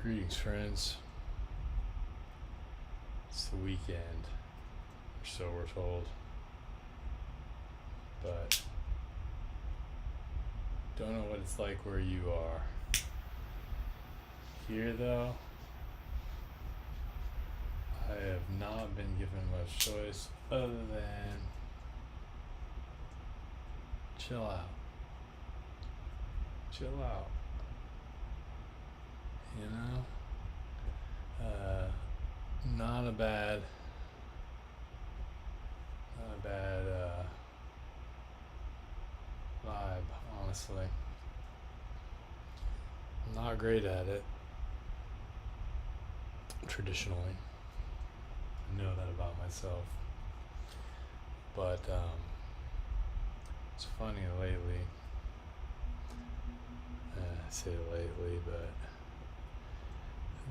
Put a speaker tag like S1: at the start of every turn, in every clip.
S1: Greetings, friends. It's the weekend, or so we're told. But don't know what it's like where you are. Here, though, I have not been given much choice other than chill out. Chill out. You know? Not a bad, vibe, honestly. I'm not great at it, traditionally. I know that about myself. But it's funny lately. I say lately, but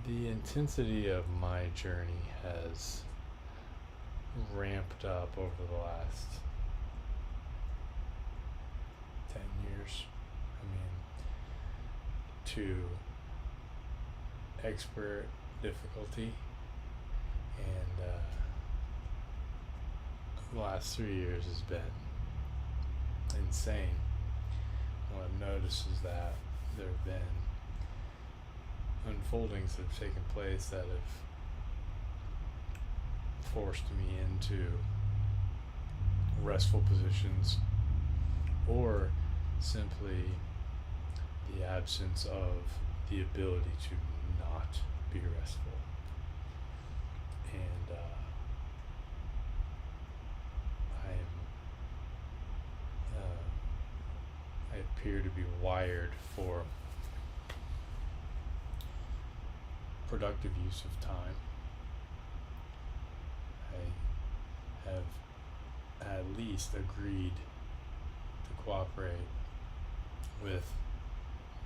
S1: the intensity of my journey has ramped up over the last 10 years. To expert difficulty, and the last 3 years has been insane. What I've noticed is that there have been unfoldings that have taken place that have forced me into restful positions, or simply the absence of the ability to not be restful. And I appear to be wired for productive use of time. I have at least agreed to cooperate with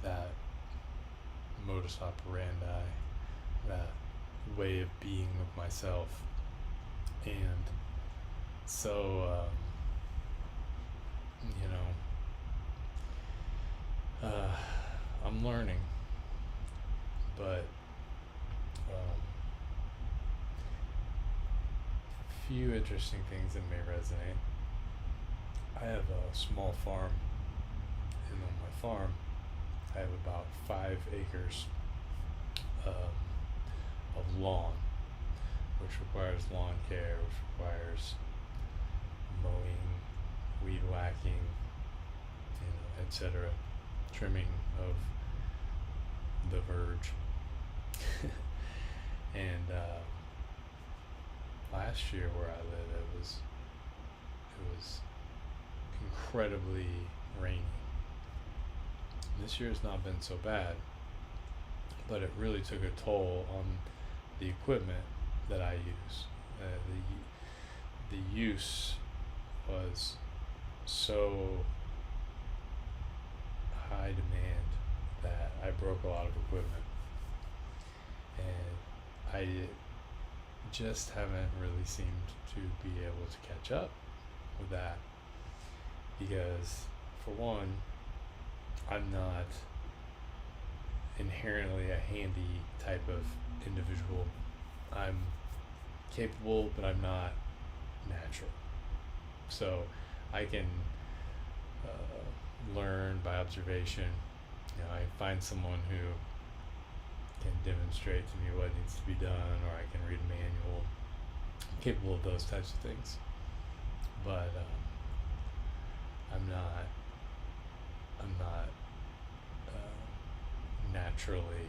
S1: that modus operandi, that way of being with myself. And so, I'm learning, but few interesting things that may resonate. I have a small farm, and on my farm, I have about 5 acres of lawn, which requires lawn care, which requires mowing, weed whacking, etc., trimming of the verge. And last year where I live, it was incredibly rainy. This year has not been so bad, but it really took a toll on the equipment that I use. The use was so high demand that I broke a lot of equipment, and I just haven't really seemed to be able to catch up with that, because for one, I'm not inherently a handy type of individual. I'm capable, but I'm not natural. So I can learn by observation. I find someone who can demonstrate to me what needs to be done, or I can read a manual. I'm capable of those types of things, but I'm not naturally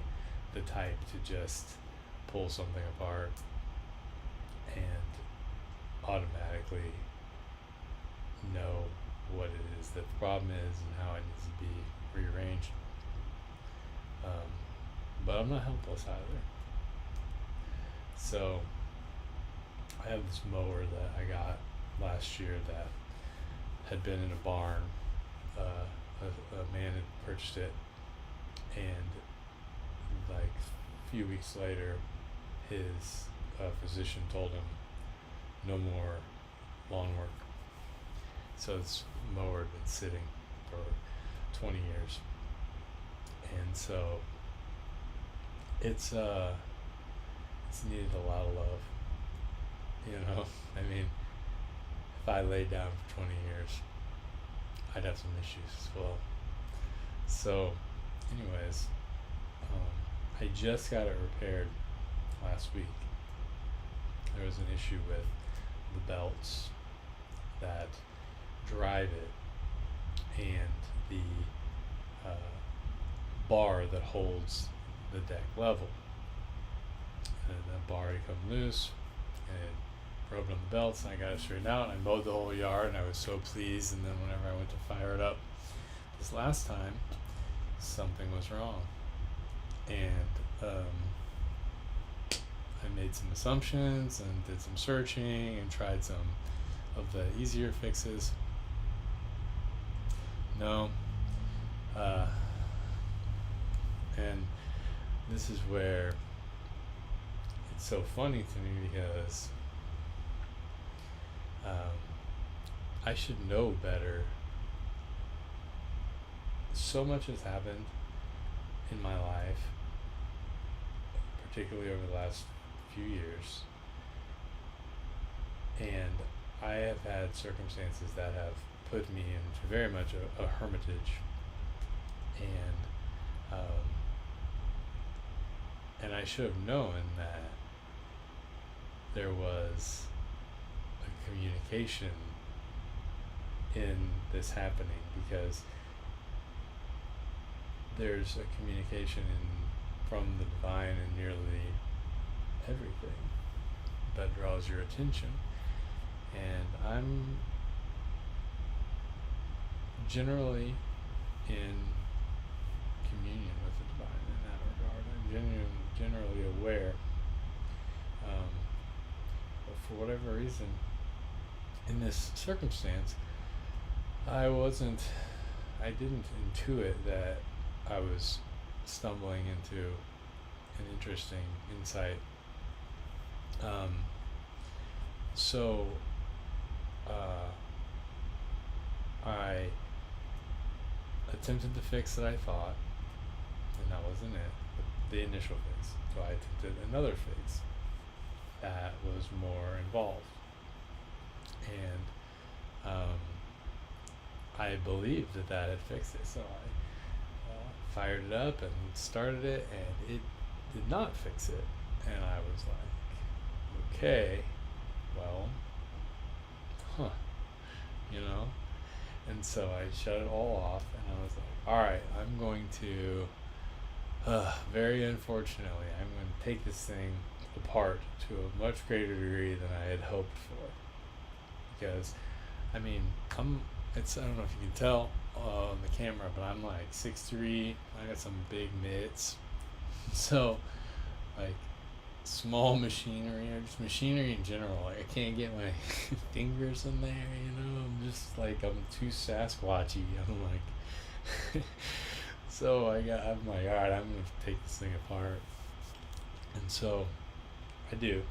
S1: the type to just pull something apart and automatically know what it is that the problem is and how it needs to be rearranged. But I'm not helpless either. So I have this mower that I got last year that had been in a barn. A man had purchased it, and like a few weeks later, his physician told him no more lawn work. So this mower had been sitting for 20 years. And so it's needed a lot of love. I mean, if I laid down for 20 years, I'd have some issues as well. So, anyways, I just got it repaired last week. There was an issue with the belts that drive it and the uh, bar that holds the deck level. And that bar had come loose and rubbed on the belts, and I got it straightened out. And I mowed the whole yard, and I was so pleased. And then whenever I went to fire it up this last time, something was wrong, and I made some assumptions and did some searching and tried some of the easier fixes. No. And this is where it's so funny to me because I should know better. So much has happened in my life, particularly over the last few years, and I have had circumstances that have put me into very much a hermitage, and I should have known that there was a communication in this happening, because there's a communication from the divine in nearly everything that draws your attention. And I'm generally in communion with the divine in that regard. I'm generally aware. But for whatever reason, in this circumstance, I didn't intuit that I was stumbling into an interesting insight. So I attempted the fix that I thought, and that wasn't it, the initial fix. So I attempted another fix that was more involved. And I believed that had fixed it. So I fired it up and started it, and it did not fix it. And I was like, okay, well, And so I shut it all off, and I was like, all right, I'm going to, very unfortunately, I'm going to take this thing apart to a much greater degree than I had hoped for. Because, I mean, I don't know if you can tell on the camera, but I'm like 6'3", I got some big mitts. So, like, small machinery, or just machinery in general, like I can't get my fingers in there, I'm just like, I'm too Sasquatchy. I'm like so I'm like, alright, I'm gonna take this thing apart. And so I do.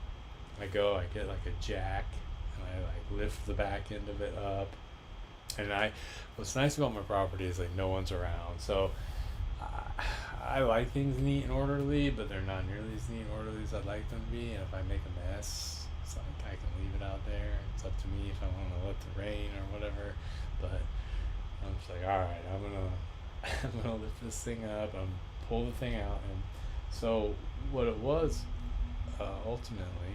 S1: I get like a jack, and I like lift the back end of it up. And what's nice about my property is like no one's around, so I like things neat and orderly, but they're not nearly as neat and orderly as I'd like them to be. And if I make a mess, it's like I can leave it out there. It's up to me if I want to let the rain or whatever. But I'm just like, all right, I'm gonna lift this thing up. I'm pull the thing out. And so what it was ultimately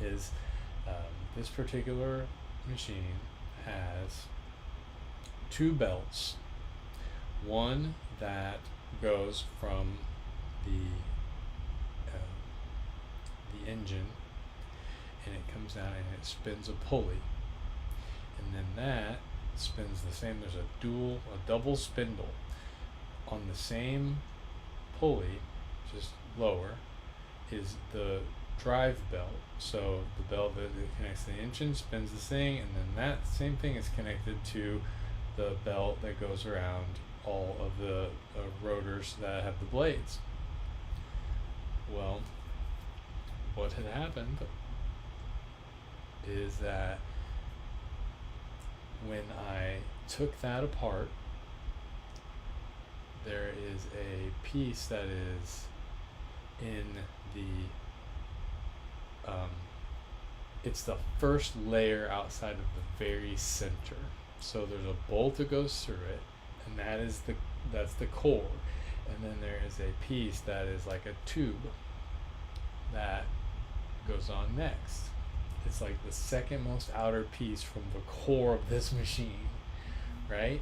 S1: is this particular machine has two belts. One that goes from the engine, and it comes down and it spins a pulley, and then that spins the same. There's a double spindle on the same pulley, just lower, is the drive belt. So the belt that connects the engine spins this thing, and then that same thing is connected to the belt that goes around all of the rotors that have the blades. Well, what had happened is that when I took that apart, there is a piece that is in it's the first layer outside of the very center. So there's a bolt that goes through it, and that's the core. And then there is a piece that is like a tube that goes on next. It's like the second most outer piece from the core of this machine, right?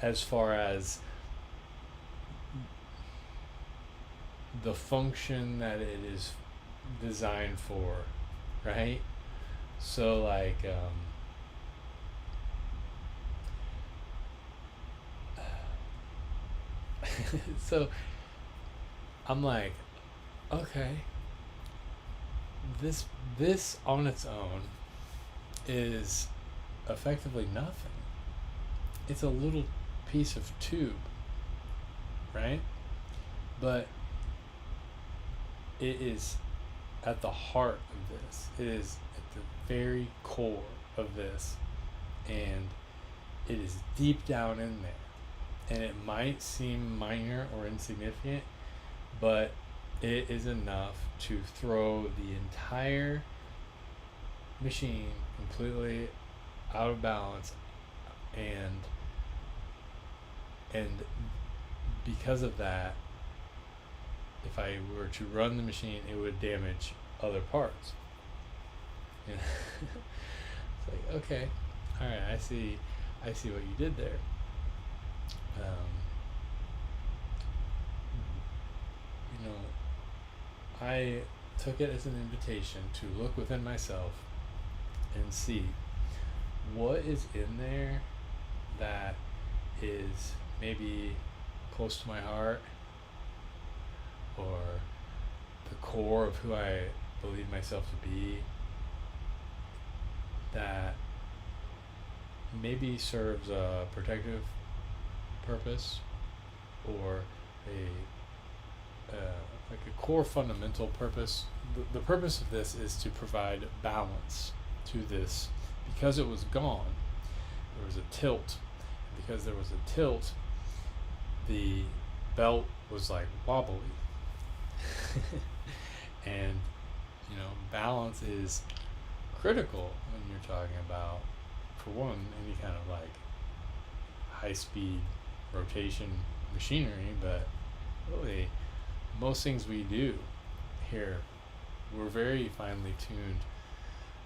S1: As far as the function that it is designed for, right? So like so I'm like, okay, this on its own is effectively nothing. It's a little piece of tube, right? But it is at the heart of this. It is at the very core of this, and it is deep down in there. And it might seem minor or insignificant, but it is enough to throw the entire machine completely out of balance, and because of that, if I were to run the machine, it would damage other parts. You know? It's like, okay, all right, I see what you did there. You know, I took it as an invitation to look within myself and see what is in there that is maybe close to my heart, or the core of who I believe myself to be, that maybe serves a protective purpose, or like a core fundamental purpose. The purpose of this is to provide balance to this, because it was gone. There was a tilt. Because there was a tilt, the belt was like wobbly. And balance is critical when you're talking about, for one, any kind of like high speed rotation machinery, but really most things we do here, we're very finely tuned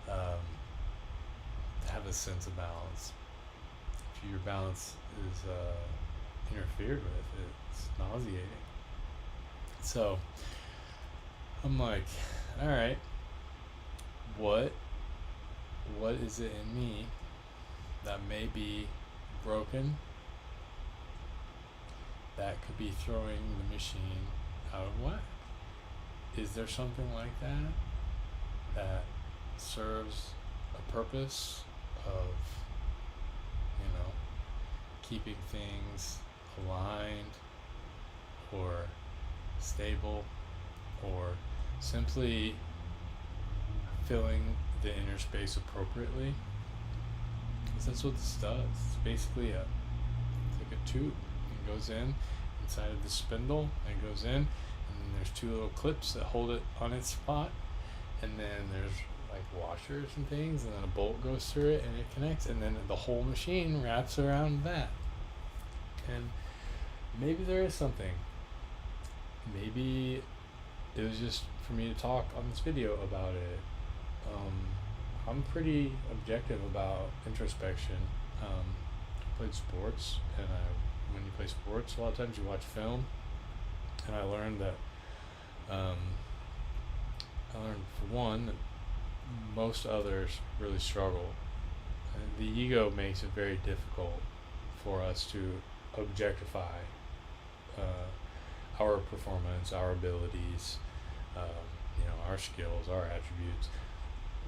S1: to have a sense of balance. If your balance is interfered with, it's nauseating. So I'm like, all right, what is it in me that may be broken, that could be throwing the machine out of whack? Is there something like that serves a purpose of keeping things aligned or stable, or simply filling the inner space appropriately? Because that's what this does. It's basically it's like a tube. It goes inside of the spindle, and it goes in, and then there's two little clips that hold it on its spot, and then there's like washers and things, and then a bolt goes through it and it connects, and then the whole machine wraps around that. And maybe there is something. Maybe it was just for me to talk on this video about it. I'm pretty objective about introspection. I played sports, and when you play sports, a lot of times you watch film, and I learned that for one, that most others really struggle. And the ego makes it very difficult for us to objectify our performance, our abilities, our skills, our attributes.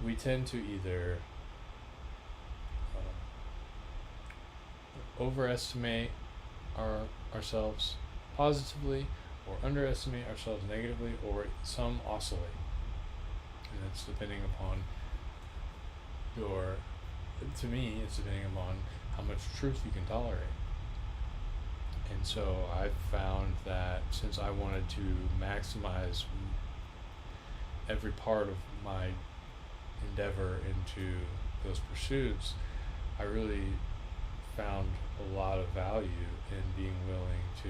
S1: We tend to either overestimate ourselves positively, or underestimate ourselves negatively, or some oscillate. And it's depending upon to me, it's depending upon how much truth you can tolerate. And so I've found that since I wanted to maximize every part of my endeavor into those pursuits, I really found a lot of value in being willing to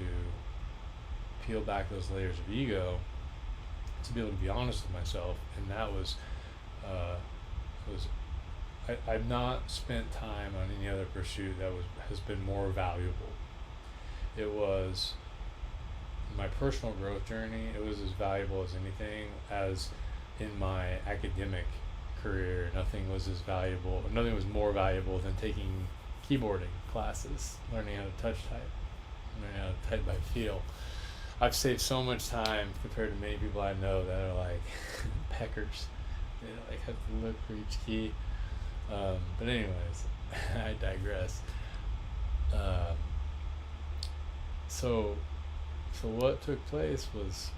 S1: peel back those layers of ego to be able to be honest with myself. And that uh, was I've not spent time on any other pursuit that has been more valuable. It was my personal growth journey. It was as valuable as anything. As in my academic career, nothing was as valuable. Nothing was more valuable than taking keyboarding classes, learning how to touch type, learning how to type by feel. I've saved so much time compared to many people I know that are like peckers. They like have to look for each key. But anyways, I digress. Um, so so what took place was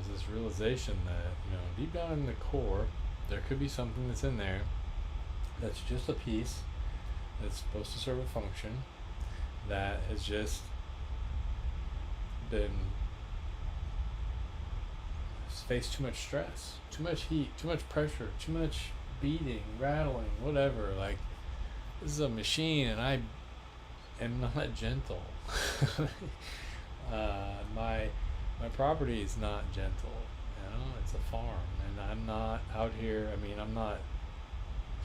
S1: this realization that, deep down in the core, there could be something that's in there that's just a piece that's supposed to serve a function that has just been faced too much stress, too much heat, too much pressure, too much beating, rattling, whatever. Like, this is a machine, and I am not gentle. My property is not gentle. It's a farm, and I'm not out here. I mean, I'm not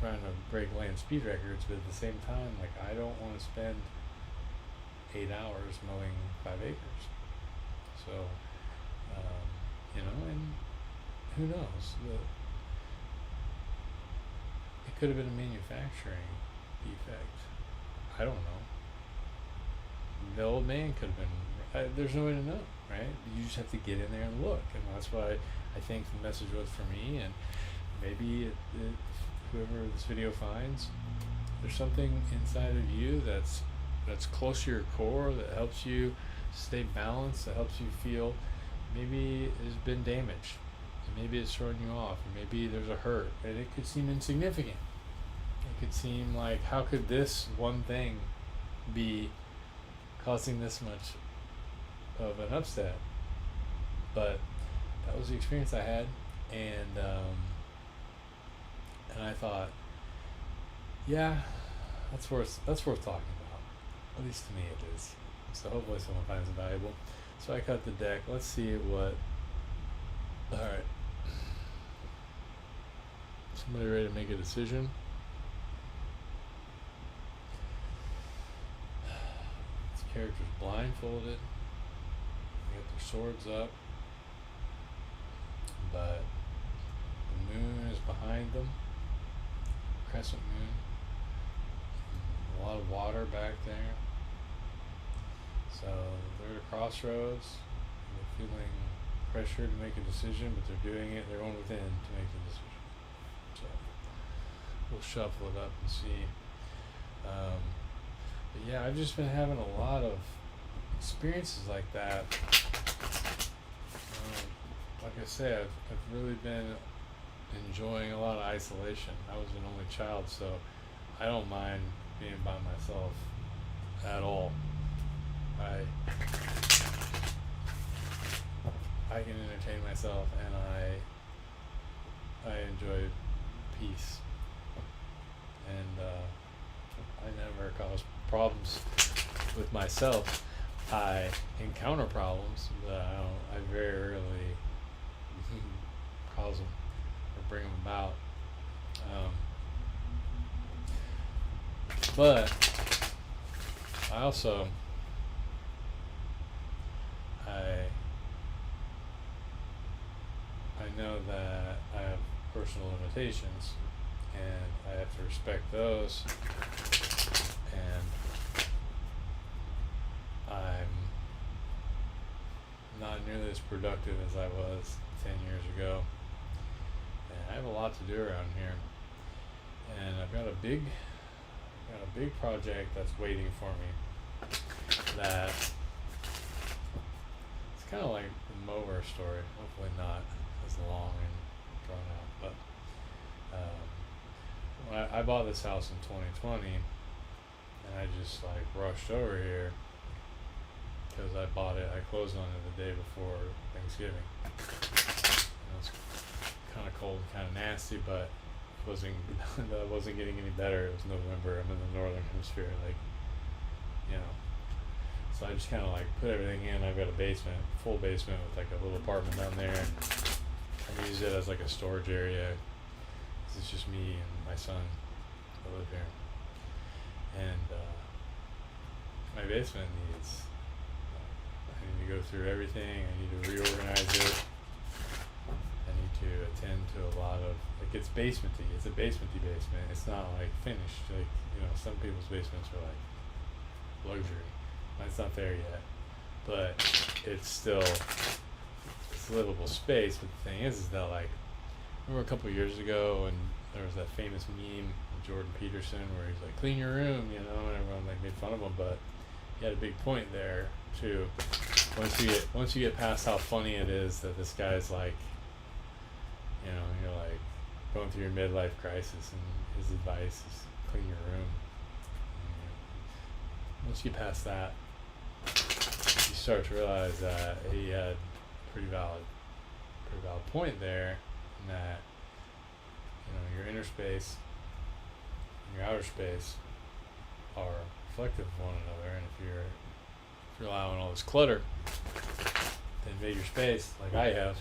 S1: trying to break land speed records, but at the same time, like, I don't want to spend 8 hours mowing 5 acres. So, and who knows? It could have been a manufacturing defect. I don't know. The old man could have been. There's no way to know, right? You just have to get in there and look, and that's why I think the message was for me. And maybe whoever this video finds, there's something inside of you that's close to your core, that helps you stay balanced, that helps you feel. Maybe it has been damaged, and maybe it's throwing you off, and maybe there's a hurt, and it could seem insignificant. It could seem like, how could this one thing be causing this much of an upset? But that was the experience I had, and I thought, yeah, that's worth talking about. At least to me, it is. So hopefully someone finds it valuable. So I cut the deck. Let's see what. All right. Somebody ready to make a decision? This character's blindfolded. They got their swords up, but the moon is behind them. Crescent moon. A lot of water back there. So they're at a crossroads. They're feeling pressure to make a decision, but they're doing it. They're going within to make the decision. So we'll shuffle it up and see. But yeah, I've just been having a lot of experiences like that. Like I said, I've really been enjoying a lot of isolation. I was an only child, so I don't mind being by myself at all. I can entertain myself, and I enjoy peace, and I never cause problems with myself. I encounter problems, but I very rarely cause them or bring them about. But I also I know that I have personal limitations, and I have to respect those, and I'm not nearly as productive as I was 10 years ago, and I have a lot to do around here, and I've got a big project that's waiting for me. That it's kind of like the mower story. Hopefully not as long and drawn out. But when I bought this house in 2020, and I just like rushed over here because I bought it. I closed on it the day before Thanksgiving. It was kind of cold, kind of nasty, but wasn't that wasn't getting any better. It was November. I'm in the northern hemisphere, like, you know. So I just kind of like put everything in. I've got a basement, full basement with like a little apartment down there. I use it as like a storage area. This is just me and my son that live here. And my basement needs, I need to go through everything. I need to reorganize it. I need to attend to a lot of, like, it's basementy. It's a basementy basement. It's not like finished. Like, you know, some people's basements are like luxury. Mine's not there yet, but it's still, it's livable space. But the thing is that, like, remember a couple of years ago when there was that famous meme of Jordan Peterson where he's like, clean your room, you know, and everyone like made fun of him, but he had a big point there too. Once you get past how funny it is that this guy's like, you know, you're like going through your midlife crisis, and his advice is clean your room. And once you get past that, you start to realize that he had pretty valid point there, and that, you know, your inner space and your outer space are reflective of one another, and if you're allowing all this clutter to invade your space, like I have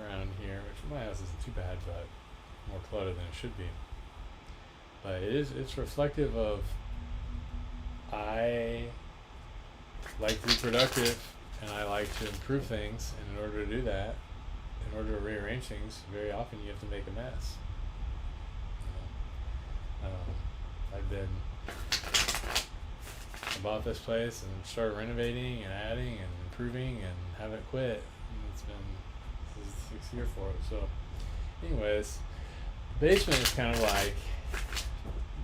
S1: around here, which my house isn't too bad, but more clutter than it should be. But it's reflective of, I like to be productive and I like to improve things, and in order to do that, in order to rearrange things, very often you have to make a mess. You know? I bought this place and started renovating and adding and improving and haven't quit. And this is the 6th year for it. So, anyways, the basement is kind of like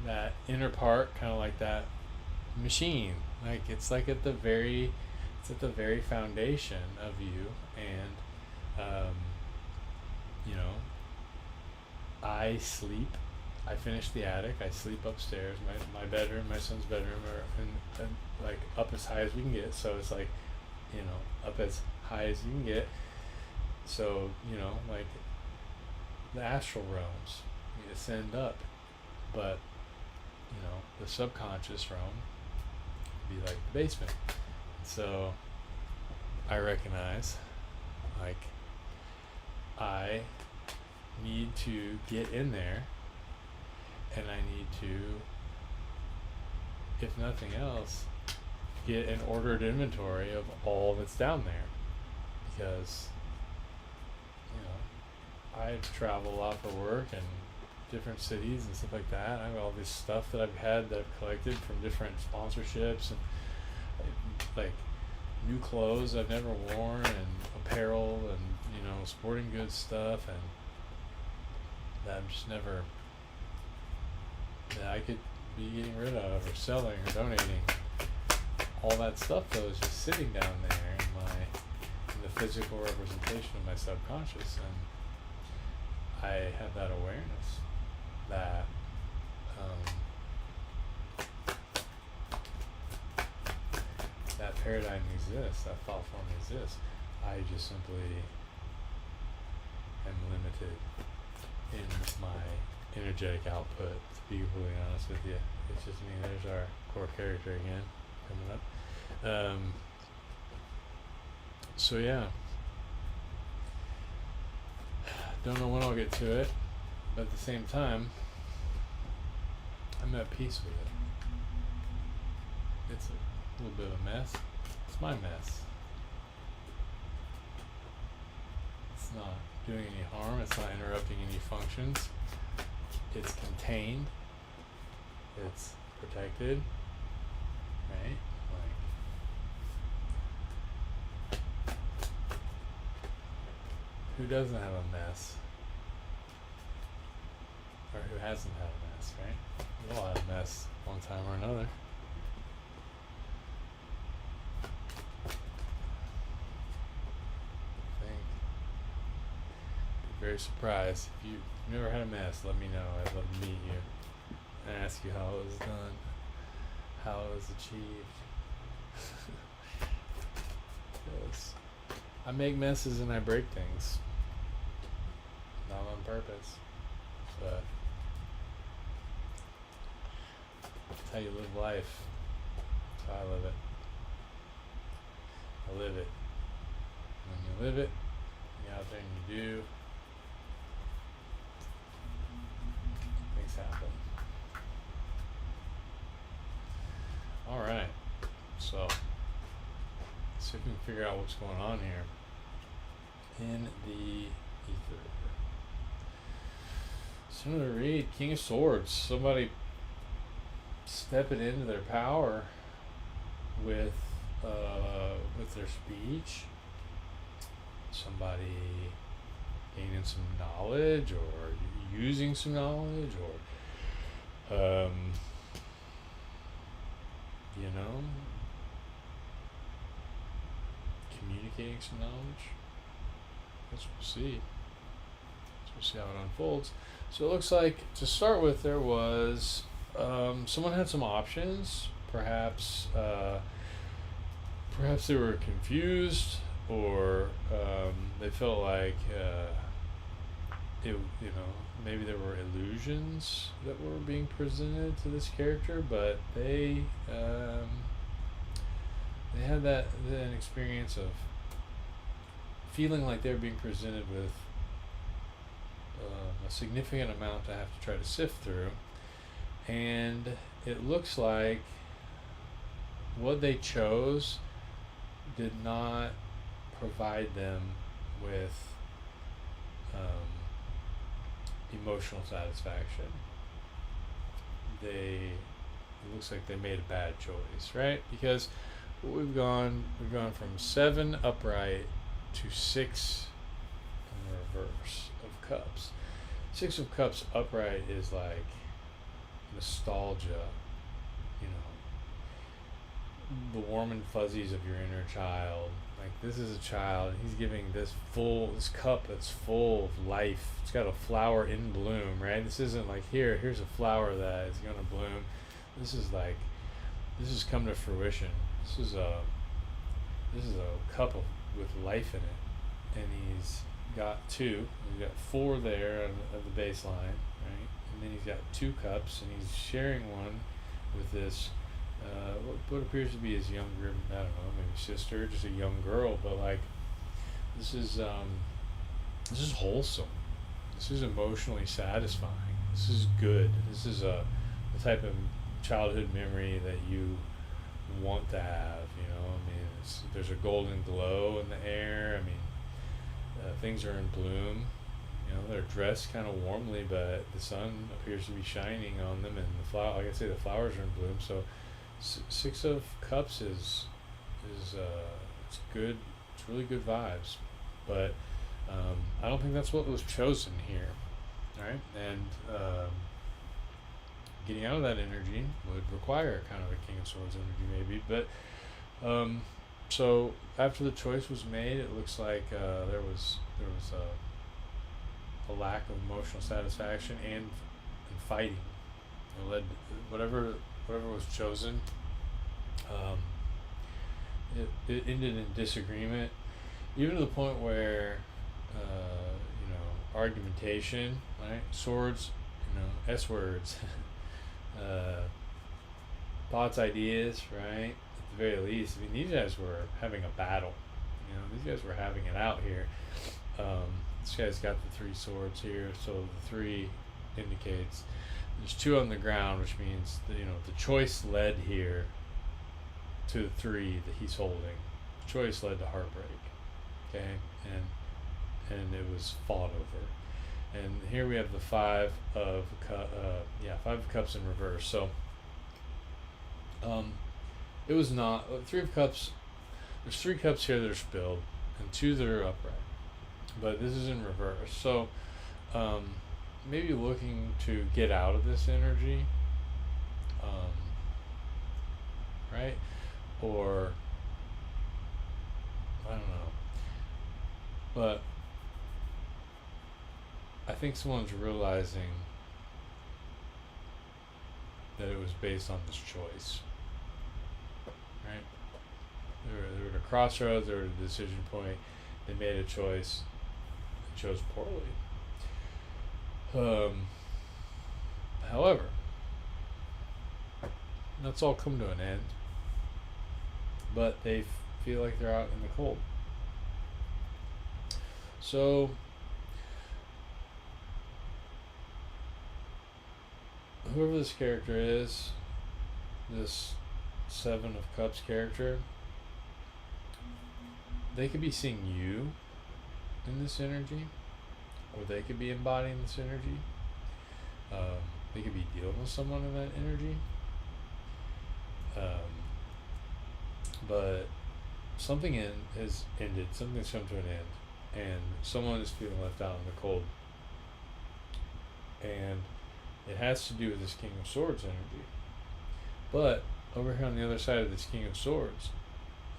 S1: that inner part, kind of like that machine. Like, it's like at the very foundation of you, and you know, I finish the attic, I sleep upstairs. My bedroom, my son's bedroom are in like up as high as we can get, so it's like, you know, up as high as you can get. So, you know, like the astral realms, you ascend up, but, you know, the subconscious realm would be like the basement. So I recognize, like, I need to get in there, and I need to, if nothing else, get an ordered inventory of all that's down there, because, you know, I travel a lot for work and different cities and stuff like that. I have all this stuff that I've collected from different sponsorships, and like new clothes I've never worn, and apparel, and, you know, sporting goods stuff, and that I'm just never, that I could be getting rid of or selling or donating. All that stuff, though, is just sitting down there in the physical representation of my subconscious, and I have that awareness that that paradigm exists, that thought form exists. I just simply am limited in my energetic output, to be completely honest with you. It's just me. There's our core character again coming up. So yeah, don't know when I'll get to it, but at the same time, I'm at peace with it. It's a little bit of a mess. It's my mess. It's not doing any harm. It's not interrupting any functions. It's contained. It's protected. Right? Like, who doesn't have a mess? Or who hasn't had a mess, right? We all had a mess one time or another. Very surprised. If you've never had a mess, let me know. I'd love to meet you and ask you how it was done, how it was achieved. Yes. I make messes and I break things. Not on purpose. But that's how you live life. That's how I live it. I live it. When you live it, you out there and you do, things happen. Alright. So let's see if we can figure out what's going on here in the ether. So I'm gonna read King of Swords. Somebody stepping into their power with their speech. Somebody gaining some knowledge or using some knowledge or you know, communicating some knowledge. Guess we'll see. We'll see how it unfolds. So it looks like to start with there was someone had some options. Perhaps perhaps they were confused, or they felt like maybe there were illusions that were being presented to this character, but they had an experience of feeling like they were being presented with a significant amount to have to try to sift through, and it looks like what they chose did not provide them with emotional satisfaction. It looks like they made a bad choice, right? Because we've gone from 7 upright to 6 in reverse of cups. 6 of cups upright is like nostalgia, you know, the warm and fuzzies of your inner child. Like, this is a child, he's giving this cup that's full of life. It's got a flower in bloom, right? This isn't like, here's a flower that is gonna bloom. This has come to fruition. This is a cup with life in it, and he's got 2. He's got 4 there at the baseline, right? And then he's got 2 cups, and he's sharing one with this what appears to be his younger, I don't know, maybe sister, just a young girl. But like, this is wholesome. This is emotionally satisfying. This is good. This is the type of childhood memory that you want to have. You know, I mean, there's a golden glow in the air. I mean, things are in bloom. You know, they're dressed kind of warmly, but the sun appears to be shining on them, and like I say, the flowers are in bloom. So 6 of Cups is it's good. It's really good vibes, but I don't think that's what was chosen here. All right, and getting out of that energy would require kind of a King of Swords energy, maybe. But so after the choice was made, it looks like there was a lack of emotional satisfaction and fighting. It led whatever was chosen. It ended in disagreement, even to the point where argumentation, right? Swords, S words, thoughts, ideas, right? At the very least, I mean, these guys were having a battle. These guys were having it out here. This guy's got the 3 swords here, so the 3 indicates there's 2 on the ground, which means that, the choice led here to the 3 that he's holding. The choice led to heartbreak, okay, and it was fought over. And here we have the 5 of 5 of Cups in reverse. So it was not 3 of Cups. There's 3 cups here that are spilled, and 2 that are upright, but this is in reverse. So maybe looking to get out of this energy, right? Or I don't know, but I think someone's realizing that it was based on this choice, right? They were at a crossroads. They were at a decision point. They made a choice. They chose poorly. However, that's all come to an end. But they feel like they're out in the cold. So, whoever this character is, this Seven of Cups character, they could be seeing you in this energy, or they could be embodying this energy. They could be dealing with someone in that energy. But something has ended, something's come to an end, and someone is feeling left out in the cold. And it has to do with this King of Swords energy. But over here on the other side of this King of Swords,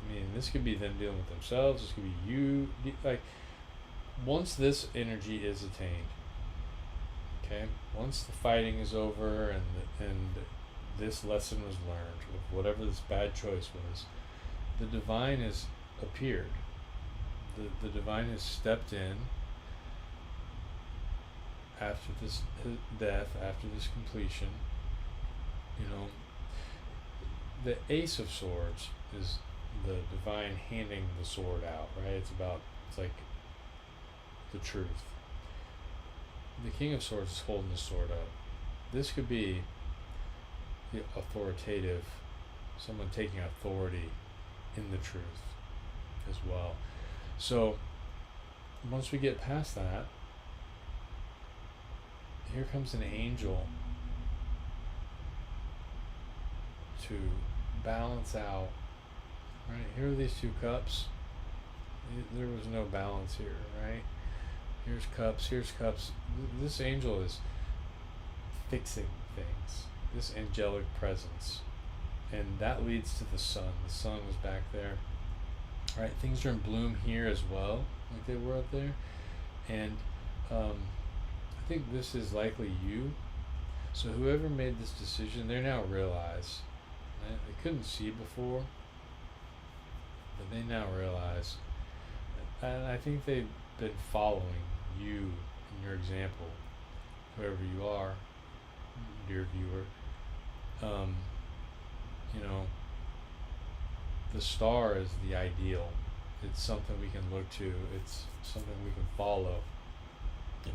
S1: I mean, this could be them dealing with themselves, this could be you. Like, once this energy is attained, okay, once the fighting is over and this lesson was learned of whatever this bad choice was, the divine has appeared. The divine has stepped in after this death, after this completion. You know, the Ace of Swords is the divine handing the sword out, right? It's like the truth. The King of Swords is holding the sword up. This could be the authoritative, someone taking authority in the truth as well. So once we get past that, here comes an angel to balance out. Right, here are these two cups. There was no balance here, right? Here's cups, here's cups. This angel is fixing things, this angelic presence. And that leads to the sun. The sun was back there. Right, things are in bloom here as well, like they were up there. And I think this is likely you. So whoever made this decision, they now realize, right? They couldn't see before, but they now realize. And I think they've been following you in your example, whoever you are, dear viewer. You know, the star is the ideal. It's something we can look to. It's something we can follow. If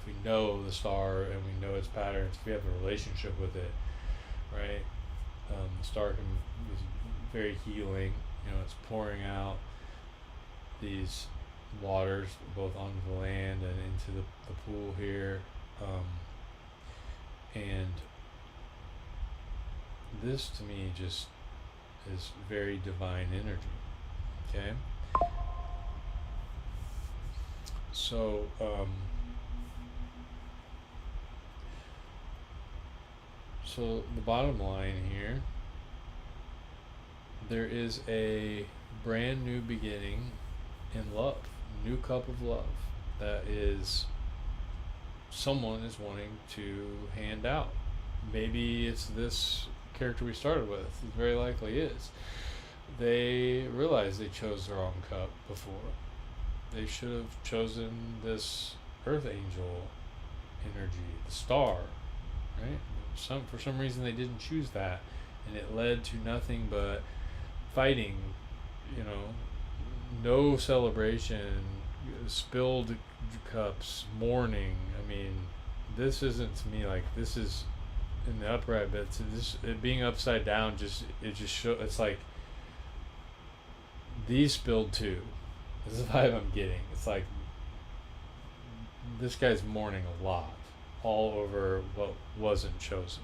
S1: we know the star and we know its patterns, if we have a relationship with it, right? The star is very healing. You know, it's pouring out these waters both onto the land and into the pool here. And this to me just is very divine energy. Okay? So, so the bottom line here, there is a brand new beginning in love, new cup of love that is someone is wanting to hand out. Maybe it's this character we started with. It very likely is. They realize they chose the wrong cup before. They should have chosen this earth angel energy, the star, right? For some reason they didn't choose that, and it led to nothing but fighting, you know, no celebration, spilled cups, mourning. I mean, this isn't to me like, this is in the upright bit. So this, it being upside down, it's like these spilled too. This is the vibe I'm getting. It's like this guy's mourning a lot, all over what wasn't chosen.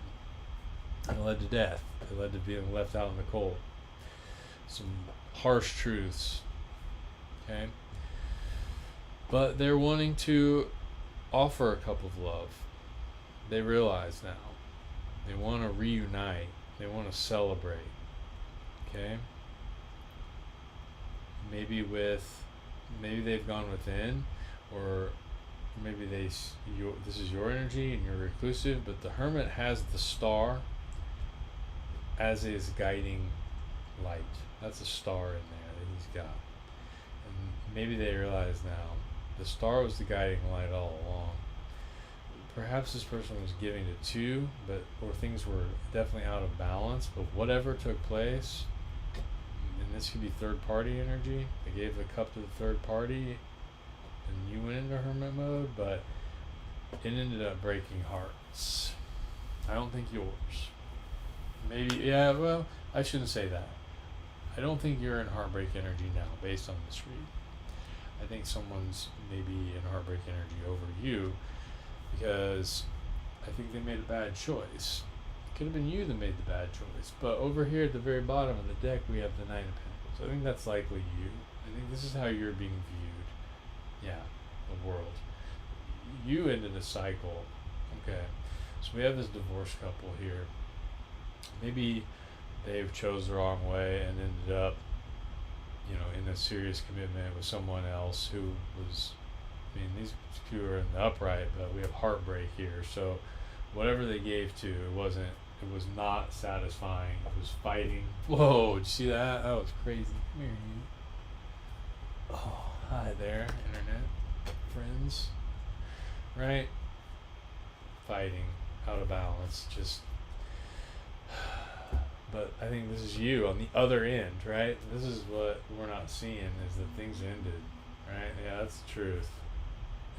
S1: And it led to death. It led to being left out in the cold. Some harsh truths. Okay? But they're wanting to offer a cup of love. They realize now. They want to reunite. They want to celebrate. Okay? Maybe they've gone within, or maybe this is your energy and you're reclusive, but the hermit has the star as his guiding light. That's a star in there that he's got. And maybe they realize now the star was the guiding light all along. Perhaps this person was giving to two, but or things were definitely out of balance. But whatever took place, and this could be third party energy. They gave the cup to the third party, and you went into hermit mode, but it ended up breaking hearts. I don't think yours. Maybe, yeah, well, I shouldn't say that. I don't think you're in heartbreak energy now, based on this read. I think someone's maybe in heartbreak energy over you, because I think they made a bad choice. It could have been you that made the bad choice. But over here at the very bottom of the deck, we have the Nine of Pentacles. I think that's likely you. I think this is how you're being viewed. Yeah, the world. You ended a cycle. Okay. So we have this divorced couple here. Maybe they've chose the wrong way and ended up, in a serious commitment with someone else who was, these two are in the upright, but we have heartbreak here. So whatever they gave to, it was not satisfying. It was fighting. Whoa, did you see that? That was crazy. Come here, you. Oh, hi there, internet friends. Right? Fighting, out of balance, just. But I think this is you on the other end, right? This is what we're not seeing, is that things ended, right? Yeah, that's the truth.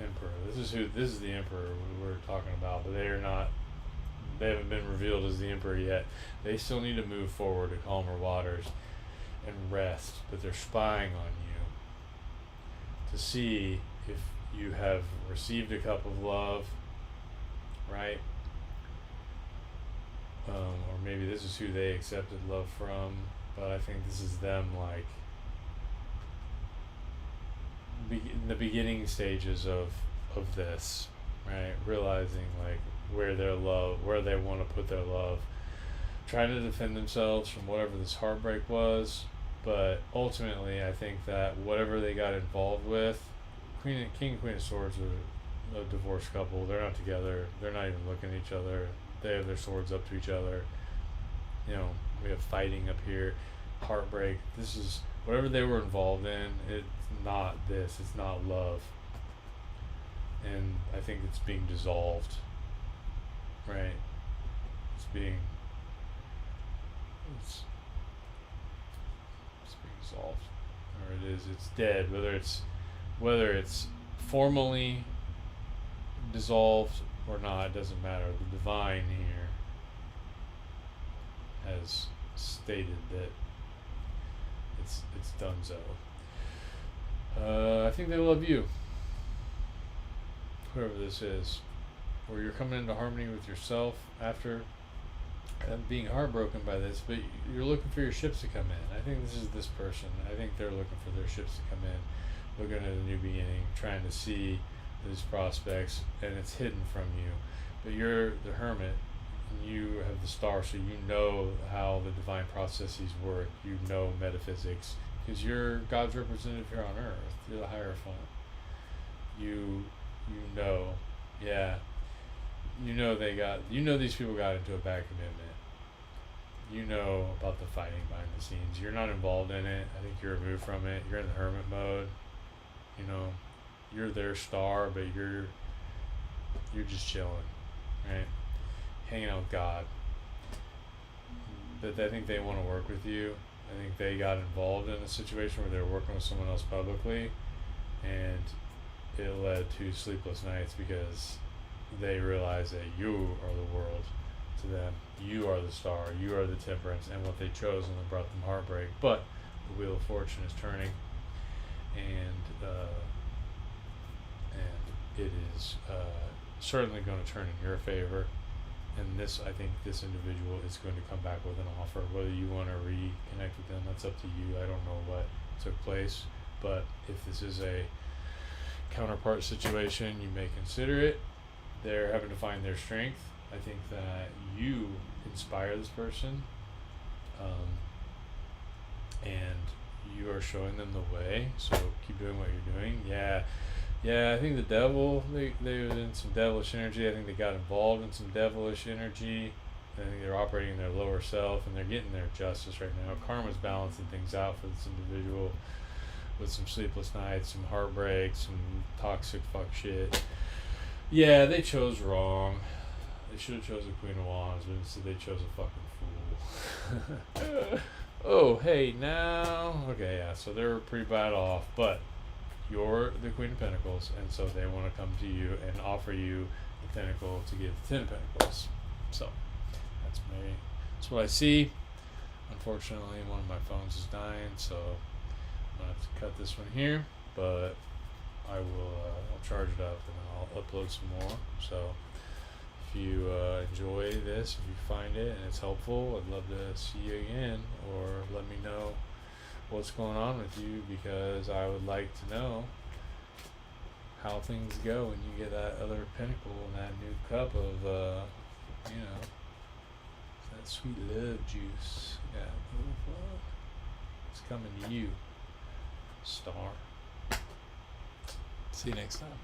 S1: Emperor. This is the Emperor we're talking about, but they haven't been revealed as the Emperor yet. They still need to move forward to calmer waters and rest, but they're spying on you to see if you have received a cup of love, right? Or maybe this is who they accepted love from, but I think this is them, like, in the beginning stages of this, right? Realizing, like, where they want to put their love, trying to defend themselves from whatever this heartbreak was. But ultimately, I think that whatever they got involved with, King and Queen of Swords are a divorced couple. They're not together. They're not even looking at each other. They have their swords up to each other. We have fighting up here, heartbreak. This is whatever they were involved in. It's not this. It's not love. And I think it's being dissolved. Right? It's being dissolved, or it's dead. Whether it's formally dissolved or not, it doesn't matter. The divine here has stated that it's donezo. I think they love you, whoever this is, or you're coming into harmony with yourself after being heartbroken by this, but you're looking for your ships to come in. I think this is this person. I think they're looking for their ships to come in, looking at a new beginning, trying to see these prospects, and it's hidden from you. But you're the hermit, and you have the star, so you know how the divine processes work. You know metaphysics, because you're God's representative here on earth. You're the Hierophant. You know, yeah. These people got into a bad commitment. You know about the fighting behind the scenes. You're not involved in it. I think you're removed from it. You're in the hermit mode. You're their star, but you're just chilling, right? Hanging out with God. But I think they want to work with you. I think they got involved in a situation where they were working with someone else publicly, and it led to sleepless nights because they realized that you are the world to them. You are the star. You are the temperance, and what they chose, and it brought them heartbreak. But the wheel of fortune is turning, and it is certainly going to turn in your favor. And I think this individual is going to come back with an offer. Whether you want to reconnect with them, that's up to you. I don't know what took place, but if this is a counterpart situation, you may consider it. They're having to find their strength. I think that you inspire this person, and you are showing them the way. So keep doing what you're doing. Yeah. I think the devil. They were in some devilish energy. I think they got involved in some devilish energy. and they're operating their lower self, and they're getting their justice right now. Karma's balancing things out for this individual with some sleepless nights, some heartbreak, some toxic fuck shit. Yeah, they chose wrong. They should have chose the Queen of Wands, but instead they chose a fucking fool. Oh, hey, now. Okay, yeah, so they're pretty bad off, but you're the Queen of Pentacles, and so they want to come to you and offer you the Pinnacle to give the Ten of Pentacles. So, that's what I see. Unfortunately, one of my phones is dying, so I'm going to have to cut this one here, but I will, I'll charge it up and I'll upload some more. So, if you enjoy this, if you find it and it's helpful, I'd love to see you again, or let me know what's going on with you, because I would like to know how things go when you get that other pinnacle and that new cup of, that sweet love juice. Yeah, it's coming to you, star. See you next time.